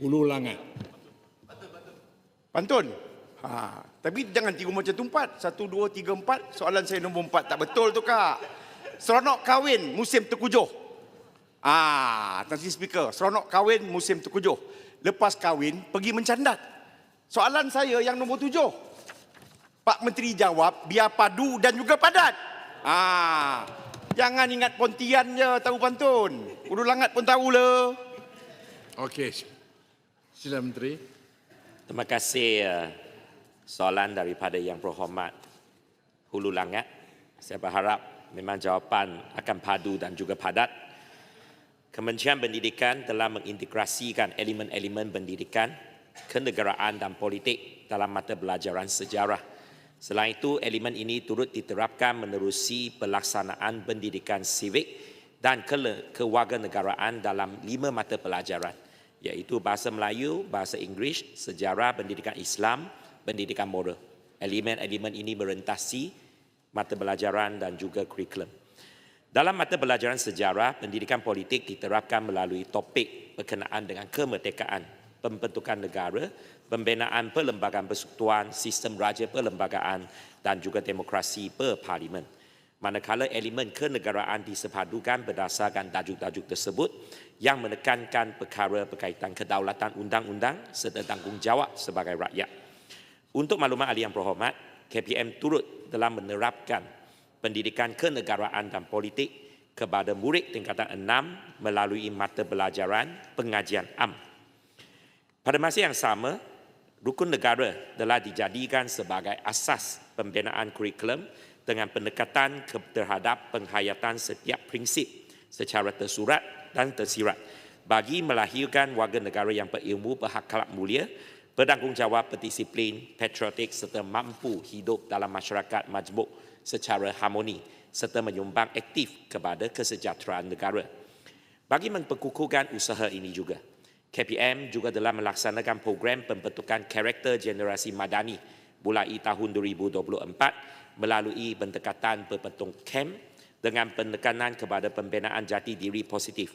Hulu Langat. Pantun. Tapi jangan tiru macam tumpat. 1, 2, 3, 4. Soalan saya nombor 4 tak betul tu kak. Seronok kahwin musim terkujuh. Nanti speaker. Seronok kahwin musim terkujuh. Lepas kahwin pergi mencandat. Soalan saya yang nombor 7. Pak Menteri jawab biar padu dan juga padat. Jangan ingat Pontian je tahu pantun. Hulu Langat pun tahu le. Okey. Sila Menteri. Terima kasih soalan daripada Yang Berhormat Hulu Langat. Saya berharap memang jawapan akan padu dan juga padat. Kementerian Pendidikan telah mengintegrasikan elemen-elemen pendidikan, kenegaraan dan politik dalam mata pelajaran sejarah. Selain itu, elemen ini turut diterapkan menerusi pelaksanaan pendidikan sivik dan kewarganegaraan dalam 5 mata pelajaran, iaitu Bahasa Melayu, Bahasa Inggeris, Sejarah, Pendidikan Islam, Pendidikan Moral. Elemen-elemen ini merentasi mata pelajaran dan juga kurikulum. Dalam mata pelajaran sejarah, pendidikan politik diterapkan melalui topik berkenaan dengan kemerdekaan, pembentukan negara, pembinaan perlembagaan persekutuan, sistem raja perlembagaan dan juga demokrasi berparlimen. Manakala elemen kenegaraan disepadukan berdasarkan tajuk-tajuk tersebut yang menekankan perkara berkaitan kedaulatan undang-undang serta tanggungjawab sebagai rakyat. Untuk maklumat ahli yang berhormat, KPM turut dalam menerapkan pendidikan kenegaraan dan politik kepada murid tingkatan 6 melalui mata pelajaran pengajian am. Pada masa yang sama, rukun negara telah dijadikan sebagai asas pembinaan kurikulum dengan pendekatan terhadap penghayatan setiap prinsip secara tersurat dan tersirat bagi melahirkan warga negara yang berilmu, berakhlak mulia, bertanggungjawab, berdisiplin, patriotik serta mampu hidup dalam masyarakat majmuk secara harmoni serta menyumbang aktif kepada kesejahteraan negara. Bagi memperkukuhkan usaha ini juga, KPM juga telah melaksanakan program pembentukan karakter generasi madani mulai tahun 2024 melalui pendekatan berbentuk camp dengan penekanan kepada pembinaan jati diri positif.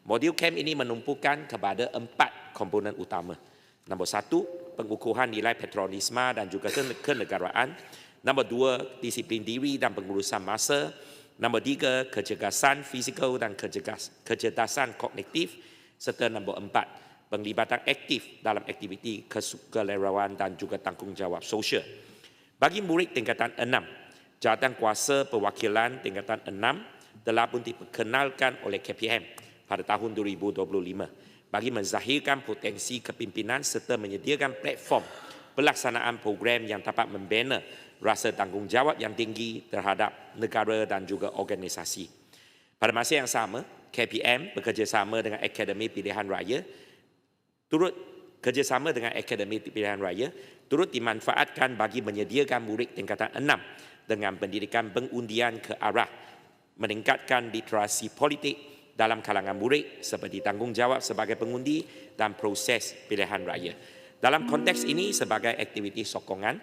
Modul camp ini menumpukan kepada 4 komponen utama. Nombor 1, pengukuhan nilai patriotisme dan juga kenegaraan. Nombor 2, disiplin diri dan pengurusan masa. Nombor 3, kecergasan fizikal dan kecerdasan kognitif. Serta nombor 4, penglibatan aktif dalam aktiviti kesukarelawan dan juga tanggungjawab sosial. Bagi murid tingkatan 6, jawatan kuasa perwakilan tingkatan 6 telah pun diperkenalkan oleh KPM pada tahun 2025 bagi menzahirkan potensi kepimpinan serta menyediakan platform pelaksanaan program yang dapat membina rasa tanggungjawab yang tinggi terhadap negara dan juga organisasi. Pada masa yang sama, KPM bekerjasama dengan Akademi Pilihan Raya turut dimanfaatkan bagi menyediakan murid tingkatan 6 dengan pendidikan pengundian ke arah meningkatkan literasi politik dalam kalangan murid seperti tanggungjawab sebagai pengundi dan proses pilihan raya. Dalam konteks ini, sebagai aktiviti sokongan,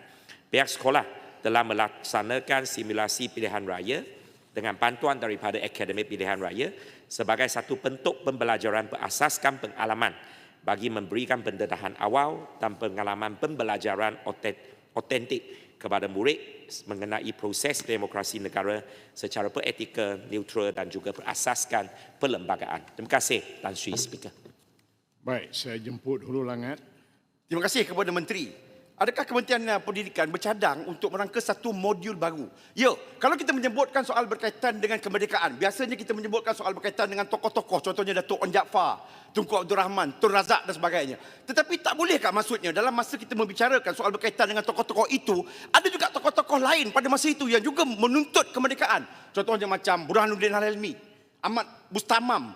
pihak sekolah telah melaksanakan simulasi pilihan raya dengan bantuan daripada Akademi Pilihan Raya sebagai satu bentuk pembelajaran berasaskan pengalaman bagi memberikan pendedahan awal dan pengalaman pembelajaran otentik kepada murid mengenai proses demokrasi negara secara beretika, neutral dan juga berasaskan perlembagaan. Terima kasih, Tan Sri Speaker. Baik, saya jemput Hulu Langat. Terima kasih kepada Menteri. Adakah Kementerian Pendidikan bercadang untuk merangka satu modul baru? Ya, kalau kita menyebutkan soal berkaitan dengan kemerdekaan, biasanya kita menyebutkan soal berkaitan dengan tokoh-tokoh, contohnya Datuk Onn Jaafar, Tunku Abdul Rahman, Tun Razak dan sebagainya. Tetapi tak bolehkah maksudnya dalam masa kita membicarakan soal berkaitan dengan tokoh-tokoh itu, ada juga tokoh-tokoh lain pada masa itu yang juga menuntut kemerdekaan. Contohnya macam Burhanuddin Al-Hilmi, Ahmad Bustamam,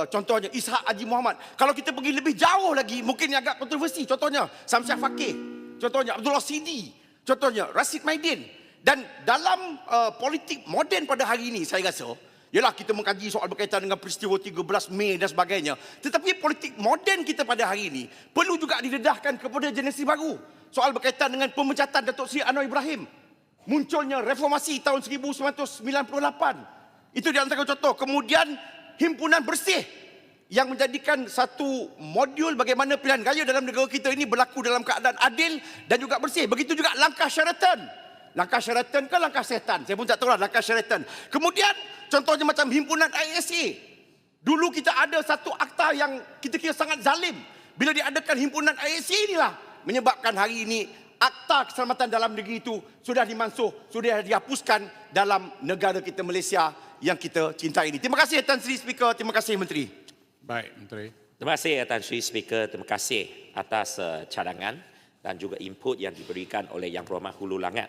contohnya Ishak Haji Muhammad. Kalau kita pergi lebih jauh lagi, mungkin agak kontroversi. Contohnya Samsiah Fakih, contohnya Abdullah Sidi, contohnya Rashid Maidin. Dan dalam politik moden pada hari ini, saya rasa, yalah kita mengkaji soal berkaitan dengan peristiwa 13 Mei dan sebagainya. Tetapi politik moden kita pada hari ini perlu juga didedahkan kepada generasi baru. Soal berkaitan dengan pemecatan Datuk Seri Anwar Ibrahim. Munculnya reformasi tahun 1998. Itu di antara contoh. Kemudian Himpunan Bersih yang menjadikan satu modul bagaimana pilihan raya dalam negara kita ini berlaku dalam keadaan adil dan juga bersih. Begitu juga langkah Sheraton. Langkah Sheraton ke langkah setan? Saya pun tak tahu lah langkah Sheraton. Kemudian contohnya macam himpunan ISA. Dulu kita ada satu akta yang kita kira sangat zalim. Bila diadakan himpunan ISA inilah menyebabkan hari ini akta keselamatan dalam negeri itu sudah dimansuh, sudah dihapuskan dalam negara kita Malaysia yang kita cintai ini. Terima kasih Tan Sri Speaker, terima kasih Menteri. Baik, Menteri. Terima kasih Tan Sri Speaker, terima kasih atas cadangan dan juga input yang diberikan oleh Yang Berhormat Hulu Langat.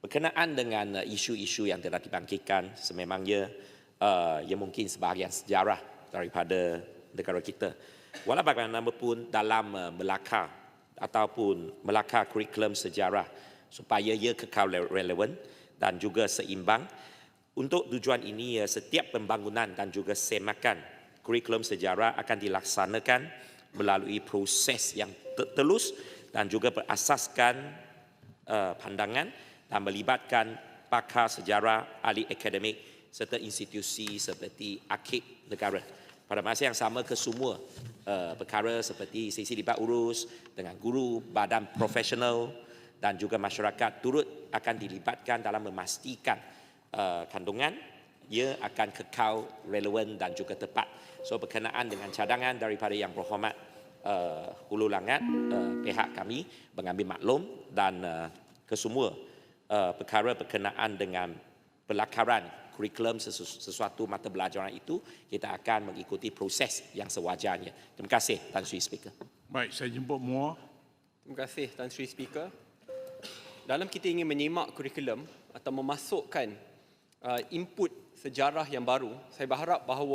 Berkenaan dengan isu-isu yang telah dibangkitkan, sememangnya ia mungkin sebahagian sejarah daripada negara kita. Walau bagaimanapun dalam melakar ataupun melakar kurikulum sejarah supaya ia kekal relevan dan juga seimbang. Untuk tujuan ini, setiap pembangunan dan juga semakan kurikulum sejarah akan dilaksanakan melalui proses yang telus dan juga berasaskan pandangan dan melibatkan pakar sejarah, ahli akademik serta institusi seperti arkib negara. Pada masa yang sama, kesemua perkara seperti sesi libat urus dengan guru, badan profesional dan juga masyarakat turut akan dilibatkan dalam memastikan kandungan ia akan kekal relevan dan juga tepat. So berkenaan dengan cadangan daripada Yang Berhormat Hulu Langat, pihak kami mengambil maklum dan kesemua perkara berkenaan dengan pelakaran kurikulum sesuatu mata pelajaran itu, kita akan mengikuti proses yang sewajarnya. Terima kasih Tan Sri Speaker. Baik, saya jemput Muar. Terima kasih Tan Sri Speaker. Dalam kita ingin menyimak kurikulum atau memasukkan input sejarah yang baru, saya berharap bahawa